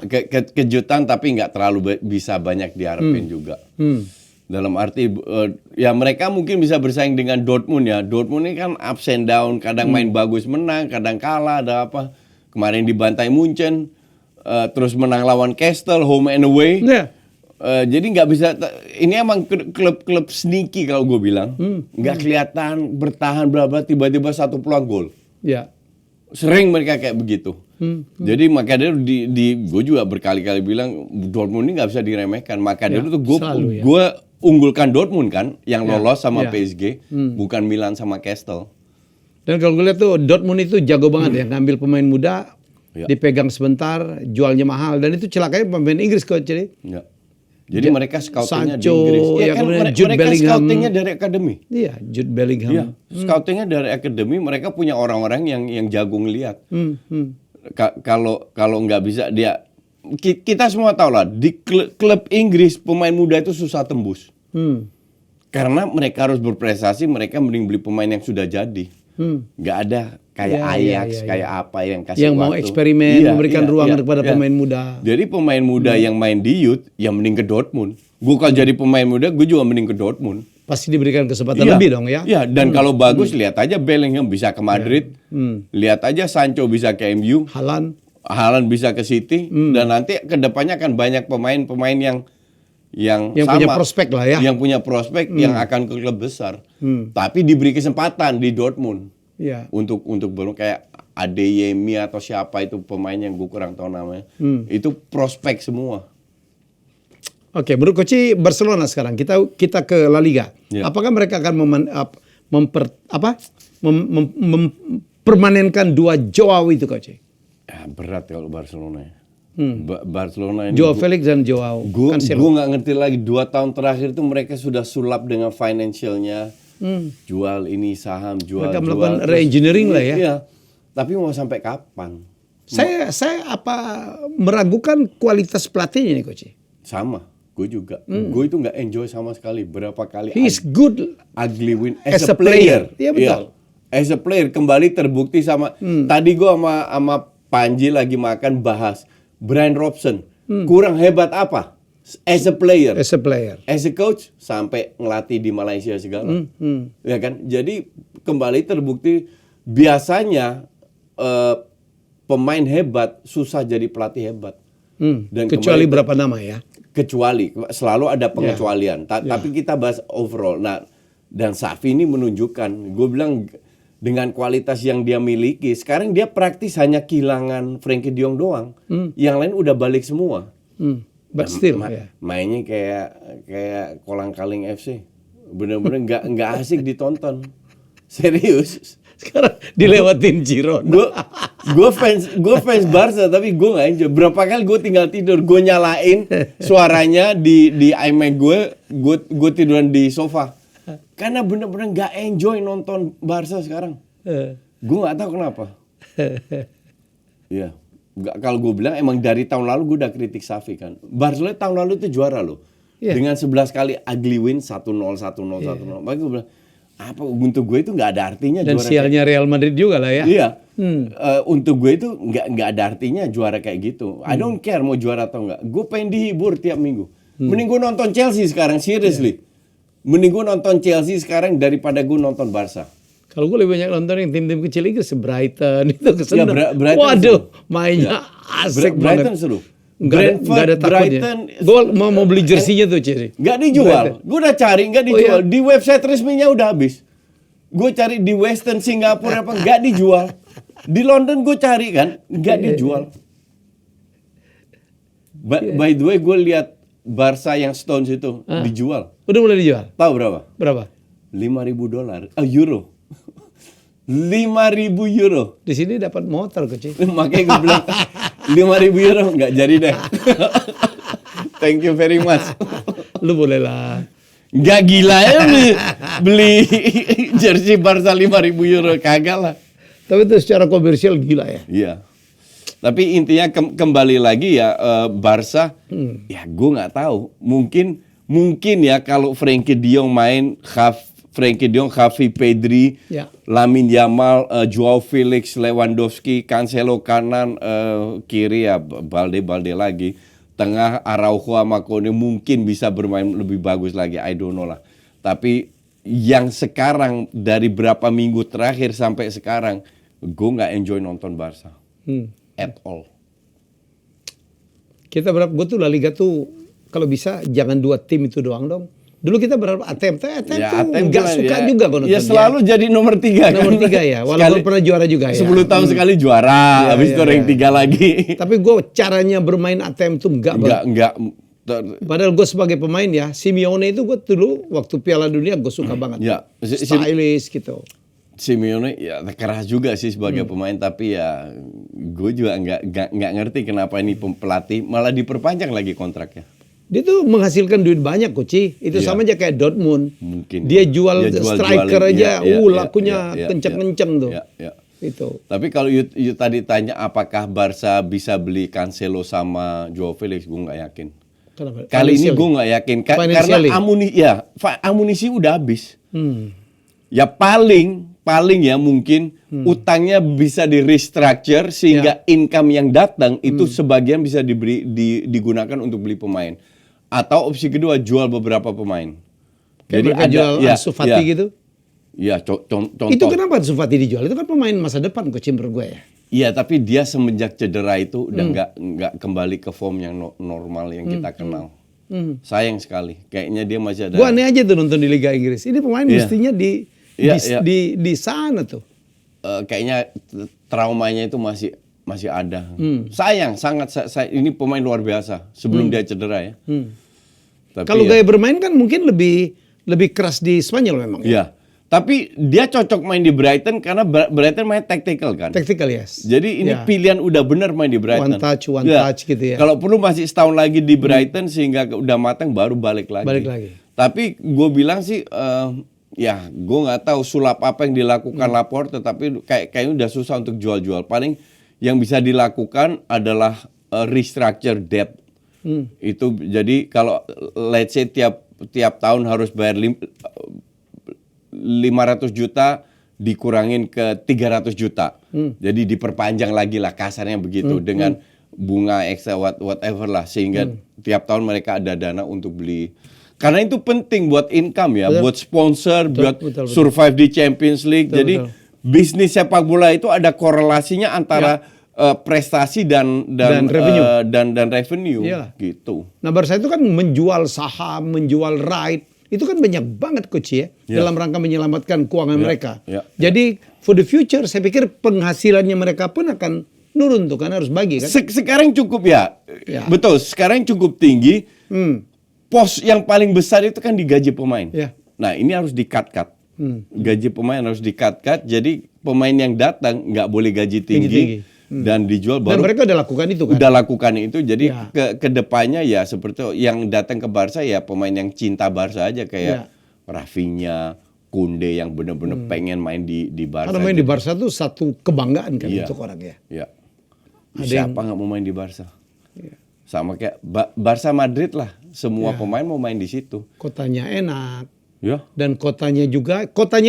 kejutan tapi nggak terlalu bisa banyak diharapin juga. Dalam arti ya mereka mungkin bisa bersaing dengan Dortmund ya. Dortmund ini kan ups and down, kadang main bagus menang, kadang kalah, ada apa. Kemarin dibantai Munchen, terus menang lawan Castle, home and away. Ya. Jadi nggak bisa, ini emang klub-klub sneaky kalau gue bilang. Nggak kelihatan, bertahan, bla bla, tiba-tiba satu peluang gol. Ya. Sering mereka kayak begitu. Jadi makanya gue juga berkali-kali bilang Dortmund ini nggak bisa diremehkan. Maka Ya, dulu tuh selalu, ya. gue unggulkan Dortmund kan, yang lolos sama ya. PSG, bukan Milan sama Castle. Dan kalau gue lihat tuh Dortmund itu jago banget ya, ngambil pemain muda, Ya. dipegang sebentar, jualnya mahal, dan itu celakanya pemain Inggris coach jadi. Ya. Jadi mereka scoutingnya di Sancho, Inggris. ya, kan kemudian mereka Jude Bellingham. scoutingnya dari akademi. Iya, Jude Bellingham. Iya, scoutingnya dari akademi. Mereka punya orang-orang yang jago ngelihat. Kalau nggak bisa dia, kita semua tahu lah di klub Inggris pemain muda itu susah tembus. Karena mereka harus berprestasi, mereka mending beli pemain yang sudah jadi. Nggak ada kayak Ya, Ajax, ya, ya, kayak apa yang kasih Yang mau waktu. eksperimen, memberikan ruang kepada pemain muda. Jadi pemain muda yang main di youth, yang mending ke Dortmund. Gue kalau jadi pemain muda, gue juga mending ke Dortmund. Pasti diberikan kesempatan lebih dong ya. Iya, dan kalau bagus lihat aja Bellingham bisa ke Madrid. Lihat aja Sancho bisa ke MU. Haaland bisa ke City. Dan nanti kedepannya akan banyak pemain-pemain yang sama, punya prospek lah ya. Yang punya prospek yang akan ke klub besar. Tapi diberi kesempatan di Dortmund. Iya. Untuk kayak Adeyemi atau siapa itu pemain yang gue kurang tahu namanya. Itu prospek semua. Oke, menurut Coach Barcelona sekarang kita ke La Liga. Ya. Apakah mereka akan mempermanenkan dua Joao itu Coach? Ya, berat kalau Barcelona ya. Barcelona ini Joao Felix dan Joao Cancelo. Gue nggak ngerti lagi 2 tahun terakhir itu mereka sudah sulap dengan financialnya, jual ini saham, Mereka melakukan re-engineering lah ya. Iya, tapi mau sampai kapan? Saya meragukan kualitas pelatihnya nih Coach. Sama, gue juga. Gue itu nggak enjoy sama sekali. Berapa kali He is good ugly win as a player. Iya betul. As a player kembali terbukti sama. Tadi gue sama Panji lagi makan bahas Brian Robson kurang hebat apa? As a player, As a player. as a coach sampai ngelatih di Malaysia segala, ya kan? Jadi kembali terbukti biasanya pemain hebat susah jadi pelatih hebat. Dan Kecuali kembali- berapa nama ya? Kecuali selalu ada pengecualian. Tapi kita bahas overall. Nah, dan Xavi ini menunjukkan, gue bilang dengan kualitas yang dia miliki, sekarang dia praktis hanya kehilangan Frenkie de Jong doang. Yang lain udah balik semua. But still, ya. Mainnya kayak kolang-kaling FC. Bener-bener nggak asik ditonton. Serius. Sekarang dilewatin Girona. Gue fans Barca tapi gue nggak enjoy. Berapa kali gue tinggal tidur, gue nyalain suaranya di iMac gue tiduran di sofa. Karena bener-bener nggak enjoy nonton Barca sekarang. Gue nggak tahu kenapa. Iya. Kalau gue bilang emang dari tahun lalu gue udah kritik Xavi kan. Barcelona tahun lalu itu juara loh. Iya. Dengan 11 kali ugly win 1-0, 1-0, 1-0. Makanya gue bilang apa untuk gue itu nggak ada artinya Dan juara sialnya Real Madrid juga lah ya. Iya. Untuk gue itu nggak ada artinya juara kayak gitu. I don't care mau juara atau nggak. Gue pengen dihibur tiap minggu. Mending gue nonton Chelsea sekarang, seriously. Mending gue nonton Chelsea sekarang daripada gue nonton Barca. Kalau gue lebih banyak nonton yang tim-tim kecil Inggris, Brighton itu kesenang. Brighton Waduh, seru. mainnya asik Brighton banget. seru. Nggak ada takutnya. Brighton Gue mau beli jersinya tuh Ciri. nggak dijual. Gue udah cari nggak dijual. Di website resminya udah habis. Gue cari di Western Singapura apa nggak dijual. Di London gue cari kan nggak dijual. By the way gue lihat Barca yang Stones itu dijual. Udah mulai dijual. Tahu berapa? Berapa? $5.000 euro. 5.000 euro. Di sini dapat motor Coach. Makanya gue bilang 5.000 euro nggak jadi deh. Thank you very much. Lu boleh lah. Nggak gila ya beli jersey Barca 5.000 euro, kagak lah. Tapi itu secara komersial gila ya. Iya. Tapi intinya kembali lagi ya Barca, ya gue nggak tahu. Mungkin ya kalau Frenkie de Jong main, Frenkie de Jong, Xavi, Pedri, Ya. Lamine Yamal, Joao Felix, Lewandowski, Cancelo kanan, kiri ya Balde lagi. Tengah Araujo sama Kone mungkin bisa bermain lebih bagus lagi, I don't know lah. Tapi yang sekarang dari berapa minggu terakhir sampai sekarang, gue nggak enjoy nonton Barca at all. Kita berharap, gue tuh La Liga tuh kalau bisa jangan 2 tim itu doang dong. Dulu kita berharap ATM tuh nggak suka juga gue nonton. Ya selalu jadi nomor 3 kan. Nomor 3 ya, walaupun pernah juara juga ya. 10 tahun sekali juara, habis itu rank 3 lagi. Tapi gue caranya bermain ATM tuh enggak. Padahal gue sebagai pemain ya, Simeone itu gue dulu waktu Piala Dunia gue suka banget. Ya, stylish gitu. Simeone ya keras juga sih sebagai pemain, tapi ya gue juga nggak ngerti kenapa ini pelatih malah diperpanjang lagi kontraknya. Dia tuh menghasilkan duit banyak Koci. Itu sama aja kayak Dortmund. Mungkin. Dia jual striker aja, lakunya ya, kenceng-kenceng tuh. Ya. Itu. Tapi kalau you tadi tanya apakah Barca bisa beli Cancelo sama Joao Felix, gue nggak yakin. Kenapa? Kali ini gue nggak yakin karena amunisi udah habis. Ya paling ya mungkin utangnya bisa di restructure sehingga income yang datang itu sebagian bisa digunakan untuk beli pemain. Atau opsi kedua jual beberapa pemain. Jadi ada jual Ansu Fati gitu. Ya, contoh. Itu kenapa Ansu Fati dijual? Itu kan pemain masa depan Coach menurut gue ya. Iya, tapi dia semenjak cedera itu udah nggak kembali ke form yang normal yang kita kenal. Sayang sekali. Kayaknya dia masih ada. Gue aneh aja tuh nonton di Liga Inggris. Ini pemain mestinya di sana tuh. Kayaknya traumanya itu masih ada. Sayang, sangat ini pemain luar biasa sebelum dia cedera ya. Kalau gaya bermain kan mungkin lebih keras di Spanyol memang. Iya. Tapi dia cocok main di Brighton karena Brighton main tactical kan. Tactical yes. Jadi ini pilihan udah benar main di Brighton. One touch gitu ya. Kalau perlu masih setahun lagi di Brighton sehingga udah matang baru balik lagi. Tapi gue bilang sih ya gue nggak tahu sulap apa yang dilakukan Laporte, tetapi kayaknya udah susah untuk jual-jual. Paling yang bisa dilakukan adalah restructure debt. Itu jadi kalau let's say tiap tahun harus bayar 500 juta dikurangin ke 300 juta. Jadi diperpanjang lagi lah kasarnya begitu dengan bunga ekstra whatever lah sehingga tiap tahun mereka ada dana untuk beli. Karena itu penting buat income ya, buat sponsor, buat survive di Champions League. Jadi bisnis sepak bola itu ada korelasinya antara prestasi dan revenue gitu. Nah, Barca itu kan menjual saham, menjual right. Itu kan banyak banget Coach ya dalam rangka menyelamatkan keuangan mereka. Jadi for the future saya pikir penghasilannya mereka pun akan nurun tuh karena harus bagi kan. Sekarang cukup ya. Betul, sekarang cukup tinggi. Pos yang paling besar itu kan di gaji pemain. Nah, ini harus di-cut. Gaji pemain harus di-cut. Jadi pemain yang datang nggak boleh gaji tinggi. Dan dijual baru. Dan mereka udah lakukan itu kan? Udah lakukan itu. Jadi ke depannya ya seperti yang datang ke Barca ya pemain yang cinta Barca aja kayak Rafinha, Koundé yang benar-benar pengen main di Barca. Karena main di Barca tuh satu kebanggaan kan untuk orang ya. Iya. Siapa nggak mau main di Barca? Sama kayak Barca Madrid lah. Semua pemain mau main di situ. Kotanya enak. Ya. Dan kotanya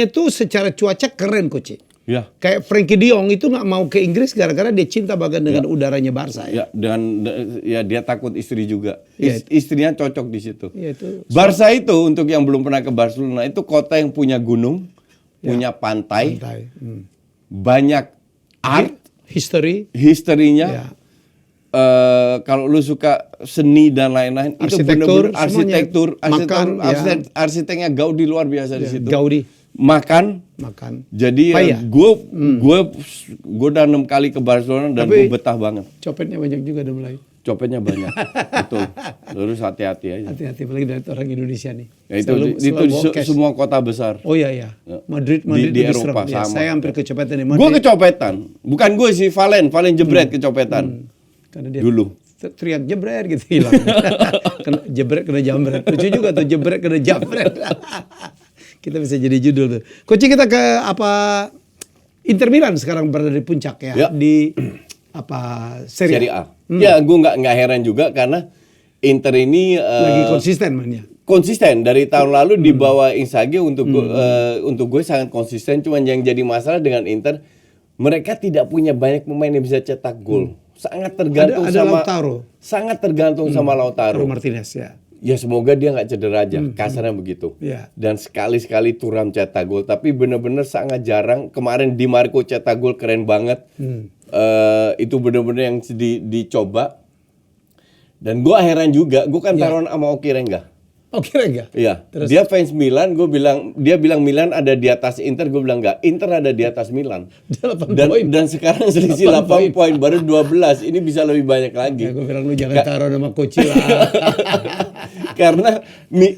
itu secara cuaca keren Coach. Ya. Kayak Frenkie de Jong itu nggak mau ke Inggris gara-gara dia cinta banget dengan udaranya Barca ya. Dan dia takut istri juga. Istrinya cocok di situ. Itu. Barca itu untuk yang belum pernah ke Barcelona itu kota yang punya gunung, punya pantai. Banyak art, historinya. Kalau lu suka seni dan lain-lain itu benar-benar arsiteknya Gaudi luar biasa di situ. Gaudi. Makan. Jadi gue udah 6 kali ke Barcelona dan gue betah banget. Copetnya banyak juga udah mulai. Copetnya banyak. Betul. Terus hati-hati aja. Hati-hati apalagi dari orang Indonesia nih. Ya, itu bawa cash. semua kota besar. Oh iya ya. Madrid Di lebih Eropa serem. Ya, sama. saya hampir kecopetan nih. Gue kecopetan. Bukan gue sih, Valen jebret kecopetan. Karena dia Dulu. teriak jebret gitu hilang. Jebret kena jambret. Lucu juga tuh jebret kena jambret. Kita bisa jadi judul tuh. Coach, kita ke Inter Milan sekarang berada di puncak ya. Di Serie A. Ya, gue nggak heran juga karena Inter ini lagi konsisten mainnya. Konsisten dari tahun lalu di bawah Inzaghi untuk gue sangat konsisten. Cuman yang jadi masalah dengan Inter, mereka tidak punya banyak pemain yang bisa cetak gol. Sangat tergantung ada sama Lautaro. Sangat tergantung sama Lautaro Martinez ya. Ya semoga dia nggak cedera aja, kasarnya begitu. Yeah. Dan sekali-sekali Thuram cetak gol, tapi benar-benar sangat jarang. Kemarin Di Marco cetak gol keren banget. Itu benar-benar yang dicoba. Dan gue heran juga, gue kan taruhan sama Oki Rengga. Oki Rengga? Iya. Dia fans Milan, dia bilang Milan ada di atas Inter, gue bilang enggak. Inter ada di atas Milan. Dan sekarang selisih 8 poin, baru 12. Ini bisa lebih banyak lagi. Ya, gue bilang lu jangan taruh nama Coach lah. Karena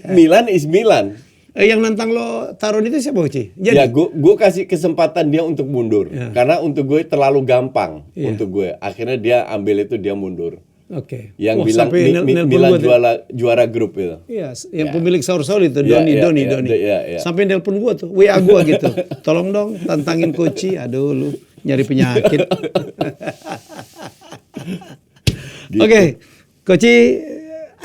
Milan is Milan. Yang nantang lo taruh itu siapa Coach? Ya, gue kasih kesempatan dia untuk mundur. Karena untuk gue terlalu gampang untuk gue. Akhirnya dia ambil itu, dia mundur. Oke. Yang bilang Milan juara grup itu. Iya, yang pemilik Saur-Saur itu Doni. Sampai nelpon gua tuh, WA gua gitu. Tolong dong tantangin Coach. Aduh lu nyari penyakit. Gitu. Oke. Coach,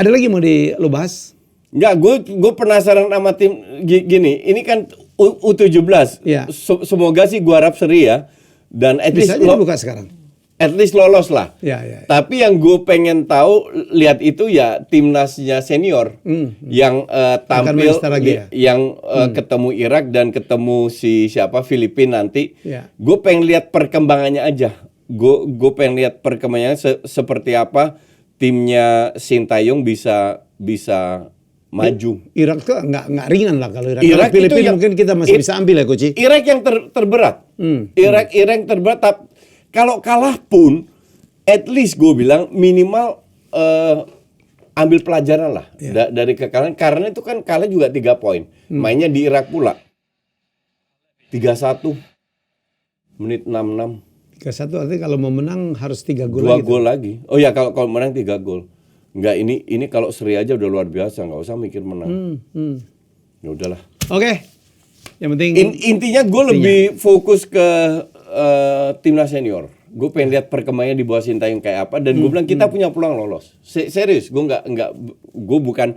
ada lagi mau lo bahas? Enggak, gue penasaran sama tim gini. Ini kan U17. Ya. Semoga sih gua harap seri ya. Dan at bisa aja dibuka sekarang. At least lolos lah. Ya. Tapi yang gue pengen tahu lihat itu ya timnasnya senior yang tampil yang ketemu Irak dan ketemu siapa Filipina nanti. Ya. Gue pengen lihat perkembangannya aja. Gue pengen lihat perkembangannya seperti apa timnya Sintayong bisa maju. Irak tuh nggak ringan lah kalau Irak. Filipina mungkin kita masih bisa ambil ya Coach. Irak yang terberat. Irak yang terberat. Kalau kalah pun, at least gue bilang minimal ambil pelajaran lah dari kekalahan. Karena itu kan kalah juga 3 poin. Mainnya di Irak pula. 3-1, menit 66. 3-1 artinya kalau mau menang harus 3 gol 2 gol lagi. Oh ya kalau menang 3 gol. Enggak, ini kalau seri aja udah luar biasa. Nggak usah mikir menang. Ya udahlah. Oke. Yang penting intinya gue lebih fokus ke timnas senior. Gue pengen lihat perkembangannya di bawah Sintayong kayak apa. Dan gue bilang kita punya peluang lolos. Serius, gue bukan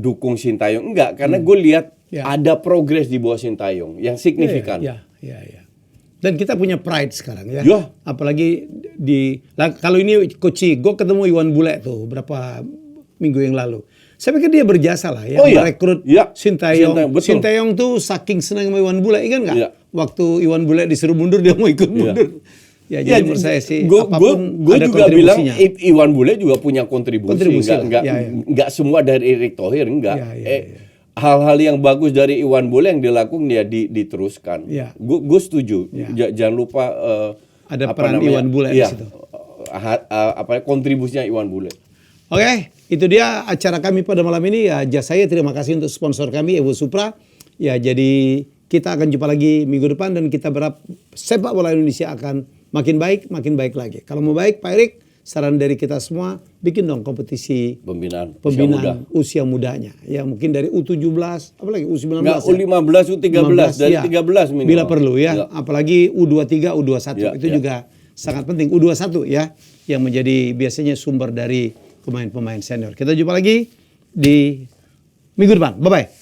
dukung Sintayong. Enggak, karena gue lihat ada progres di bawah Sintayong yang signifikan. Ya. Dan kita punya pride sekarang ya. Apalagi kalau ini Coach, gue ketemu Iwan Bule tuh berapa minggu yang lalu. Saya pikir dia berjasa lah ya, merekrut Sintayong. Sintayong tuh saking senang sama Iwan Bule, ingat nggak? Waktu Iwan Bule disuruh mundur, dia mau ikut mundur. Ya, jadi menurut saya sih, apapun gue juga bilang Iwan Bule juga punya kontribusi. Enggak semua dari Erick Thohir, enggak. Hal-hal yang bagus dari Iwan Bule yang dilakukan ya diteruskan. Gue setuju. Jangan lupa ada peran Iwan Bule di situ. Kontribusinya Iwan Bule. Oke, itu dia acara kami pada malam ini. Ya, saya terima kasih untuk sponsor kami Evo Supra. Ya, jadi kita akan jumpa lagi minggu depan dan kita berharap sepak bola Indonesia akan makin baik lagi. Kalau mau baik, Pak Erik, saran dari kita semua bikin dong kompetisi pembinaan usia mudanya. Ya, mungkin dari U17, apalagi U19. Enggak, U15, U13 dari 13 minimal. Bila perlu ya. Apalagi U23, U21 itu juga sangat penting. U21 ya yang menjadi biasanya sumber dari pemain-pemain senior. Kita jumpa lagi di minggu depan. Bye-bye.